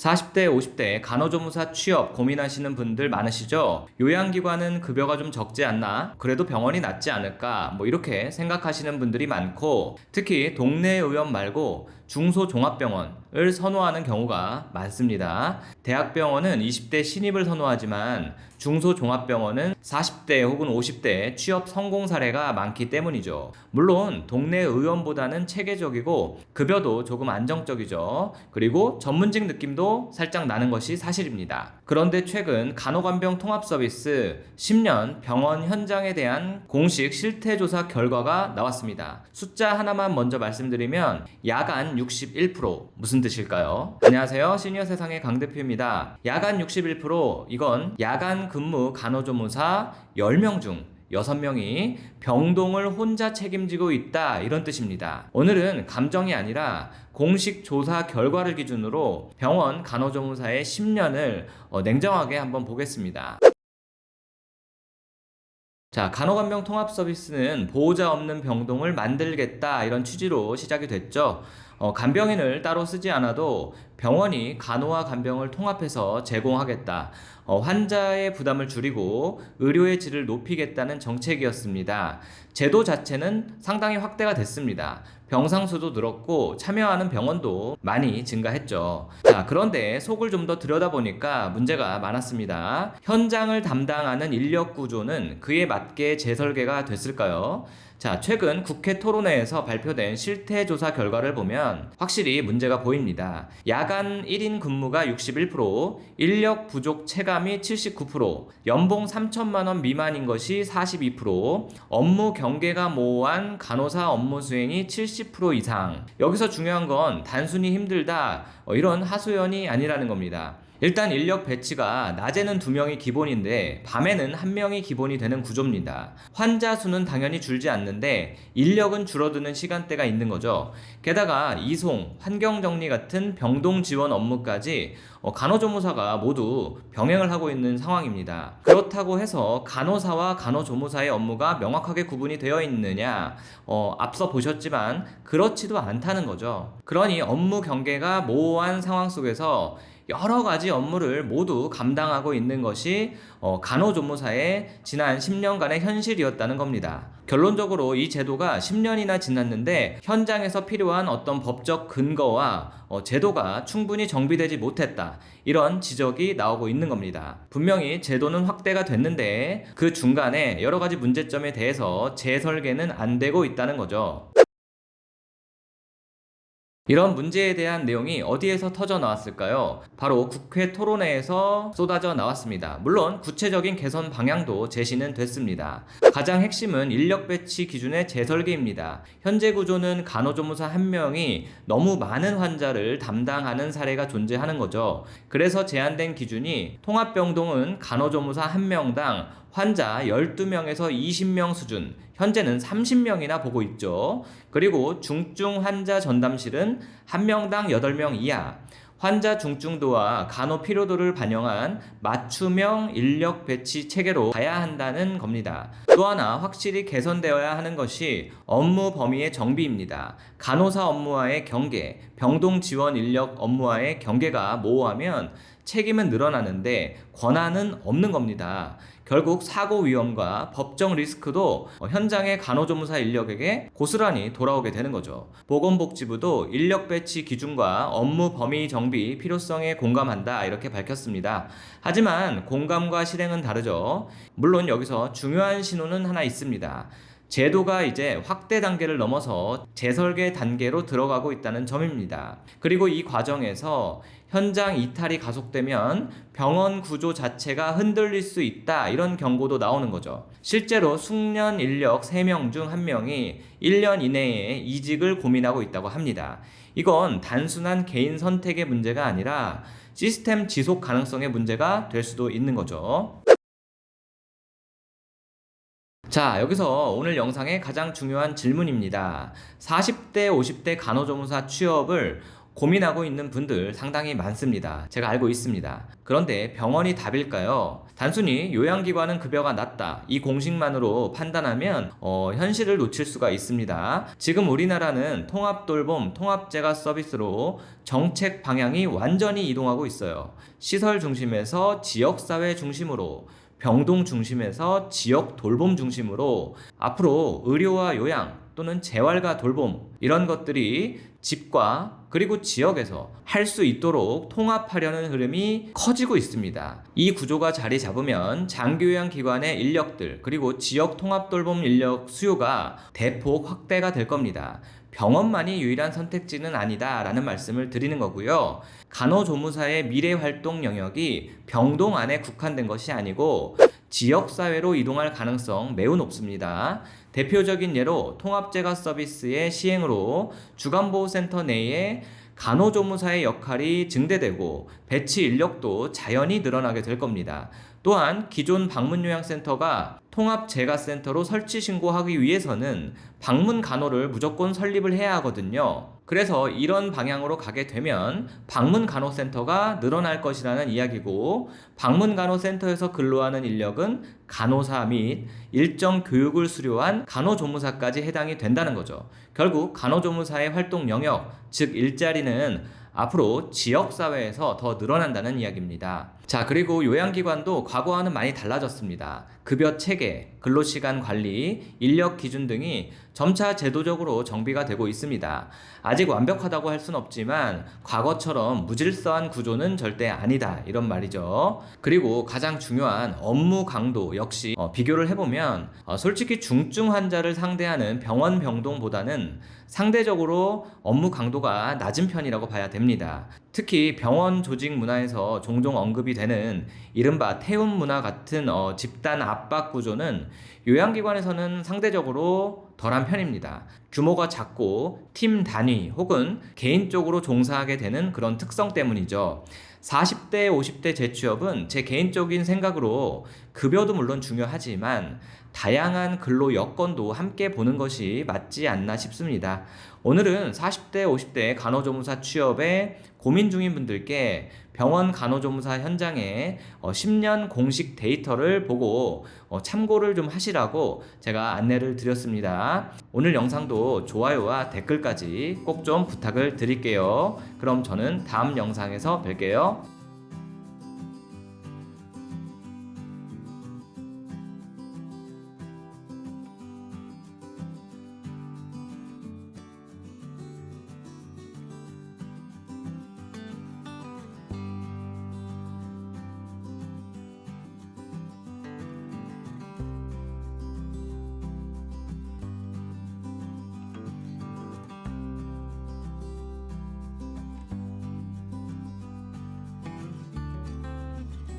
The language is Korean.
40대, 50대 간호조무사 취업 고민하시는 분들 많으시죠? 요양기관은 급여가 좀 적지 않나? 그래도 병원이 낫지 않을까? 이렇게 생각하시는 분들이 많고, 특히 동네 의원 말고 중소종합병원을 선호하는 경우가 많습니다. 대학병원은 20대 신입을 선호하지만 중소종합병원은 40대 혹은 50대 취업 성공 사례가 많기 때문이죠. 물론 동네 의원보다는 체계적이고 급여도 조금 안정적이죠. 그리고 전문직 느낌도 살짝 나는 것이 사실입니다. 그런데 최근 간호간병 통합 서비스 10년 병원 현장에 대한 공식 실태조사 결과가 나왔습니다. 숫자 하나만 먼저 말씀드리면 야간 61%, 무슨 뜻일까요? 안녕하세요, 시니어 세상의 강 대표입니다. 야간 61%, 이건 야간 근무 간호조무사 10명 중 6명이 병동을 혼자 책임지고 있다, 이런 뜻입니다. 오늘은 감정이 아니라 공식 조사 결과를 기준으로 병원 간호조무사의 10년을 냉정하게 한번 보겠습니다. 자, 간호간병 통합 서비스는 보호자 없는 병동을 만들겠다, 이런 취지로 시작이 됐죠. 간병인을 따로 쓰지 않아도 병원이 간호와 간병을 통합해서 제공하겠다. 환자의 부담을 줄이고 의료의 질을 높이겠다는 정책이었습니다. 제도 자체는 상당히 확대가 됐습니다. 병상 수도 늘었고 참여하는 병원도 많이 증가했죠. 자, 그런데 속을 좀 더 들여다보니까 문제가 많았습니다. 현장을 담당하는 인력 구조는 그에 맞게 재설계가 됐을까요? 자, 최근 국회 토론회에서 발표된 실태조사 결과를 보면 확실히 문제가 보입니다. 야간 1인 근무가 61%, 인력 부족 체감이 79%, 연봉 3천만 원 미만인 것이 42%, 업무 경계가 모호한 간호사 업무 수행이 70% 이상. 여기서 중요한 건 단순히 힘들다, 이런 하소연이 아니라는 겁니다. 일단 인력 배치가 낮에는 2명이 기본인데 밤에는 1명이 기본이 되는 구조입니다. 환자 수는 당연히 줄지 않는데 인력은 줄어드는 시간대가 있는 거죠. 게다가 이송, 환경정리 같은 병동 지원 업무까지 간호조무사가 모두 병행을 하고 있는 상황입니다. 그렇다고 해서 간호사와 간호조무사의 업무가 명확하게 구분이 되어 있느냐? 앞서 보셨지만 그렇지도 않다는 거죠. 그러니 업무 경계가 모호한 상황 속에서 여러 가지 업무를 모두 감당하고 있는 것이 간호조무사의 지난 10년간의 현실이었다는 겁니다. 결론적으로 이 제도가 10년이나 지났는데 현장에서 필요한 어떤 법적 근거와 제도가 충분히 정비되지 못했다, 이런 지적이 나오고 있는 겁니다. 분명히 제도는 확대가 됐는데 그 중간에 여러 가지 문제점에 대해서 재설계는 안 되고 있다는 거죠. 이런 문제에 대한 내용이 어디에서 터져 나왔을까요? 바로 국회 토론회에서 쏟아져 나왔습니다. 물론 구체적인 개선 방향도 제시는 됐습니다. 가장 핵심은 인력 배치 기준의 재설계입니다. 현재 구조는 간호조무사 1명이 너무 많은 환자를 담당하는 사례가 존재하는 거죠. 그래서 제안된 기준이 통합병동은 간호조무사 1명당 환자 12명에서 20명 수준, 현재는 30명이나 보고 있죠. 그리고 중증 환자 전담실은 1명당 8명 이하, 환자 중증도와 간호 필요도를 반영한 맞춤형 인력 배치 체계로 가야 한다는 겁니다. 또 하나 확실히 개선되어야 하는 것이 업무 범위의 정비입니다. 간호사 업무와의 경계, 병동 지원 인력 업무와의 경계가 모호하면 책임은 늘어나는데 권한은 없는 겁니다. 결국 사고 위험과 법정 리스크도 현장의 간호조무사 인력에게 고스란히 돌아오게 되는 거죠. 보건복지부도 인력 배치 기준과 업무 범위 정비 필요성에 공감한다, 이렇게 밝혔습니다. 하지만 공감과 실행은 다르죠. 물론 여기서 중요한 신호는 하나 있습니다. 제도가 이제 확대 단계를 넘어서 재설계 단계로 들어가고 있다는 점입니다. 그리고 이 과정에서 현장 이탈이 가속되면 병원 구조 자체가 흔들릴 수 있다, 이런 경고도 나오는 거죠. 실제로 숙련 인력 3명 중 1명이 1년 이내에 이직을 고민하고 있다고 합니다. 이건 단순한 개인 선택의 문제가 아니라 시스템 지속 가능성의 문제가 될 수도 있는 거죠. 자, 여기서 오늘 영상의 가장 중요한 질문입니다. 40대, 50대 간호조무사 취업을 고민하고 있는 분들 상당히 많습니다. 제가 알고 있습니다. 그런데 병원이 답일까요? 단순히 요양기관은 급여가 낮다, 이 공식만으로 판단하면 현실을 놓칠 수가 있습니다. 지금 우리나라는 통합돌봄, 통합재가 서비스로 정책 방향이 완전히 이동하고 있어요. 시설 중심에서 지역사회 중심으로, 병동 중심에서 지역 돌봄 중심으로 앞으로 의료와 요양 또는 재활과 돌봄, 이런 것들이 집과 그리고 지역에서 할 수 있도록 통합하려는 흐름이 커지고 있습니다. 이 구조가 자리 잡으면 장기요양기관의 인력들 그리고 지역 통합돌봄 인력 수요가 대폭 확대가 될 겁니다. 병원만이 유일한 선택지는 아니다 라는 말씀을 드리는 거고요. 간호조무사의 미래활동 영역이 병동 안에 국한된 것이 아니고 지역사회로 이동할 가능성 매우 높습니다. 대표적인 예로 통합재가 서비스의 시행으로 주간보호센터 내에 간호조무사의 역할이 증대되고 배치 인력도 자연히 늘어나게 될 겁니다. 또한 기존 방문요양센터가 통합재가센터로 설치 신고하기 위해서는 방문간호를 무조건 설립을 해야 하거든요. 그래서 이런 방향으로 가게 되면 방문간호센터가 늘어날 것이라는 이야기고, 방문간호센터에서 근로하는 인력은 간호사 및 일정 교육을 수료한 간호조무사까지 해당이 된다는 거죠. 결국 간호조무사의 활동 영역, 즉 일자리는 앞으로 지역사회에서 더 늘어난다는 이야기입니다. 자, 그리고 요양기관도 과거와는 많이 달라졌습니다. 급여 체계, 근로시간 관리, 인력 기준 등이 점차 제도적으로 정비가 되고 있습니다. 아직 완벽하다고 할 순 없지만 과거처럼 무질서한 구조는 절대 아니다, 이런 말이죠. 그리고 가장 중요한 업무 강도 역시 비교를 해보면 솔직히 중증 환자를 상대하는 병원 병동보다는 상대적으로 업무 강도가 낮은 편이라고 봐야 됩니다. 특히 병원 조직 문화에서 종종 언급이 되는 이른바 태움 문화 같은 집단 압박 구조는 요양기관에서는 상대적으로 덜한 편입니다. 규모가 작고 팀 단위 혹은 개인적으로 종사하게 되는 그런 특성 때문이죠. 40대, 50대 재취업은 제 개인적인 생각으로 급여도 물론 중요하지만 다양한 근로 여건도 함께 보는 것이 맞지 않나 싶습니다. 오늘은 40대, 50대 간호조무사 취업에 고민 중인 분들께 병원 간호조무사 현장의 10년 공식 데이터를 보고 참고를 좀 하시라고 제가 안내를 드렸습니다. 오늘 영상도 좋아요와 댓글까지 꼭 좀 부탁을 드릴게요. 그럼 저는 다음 영상에서 뵐게요.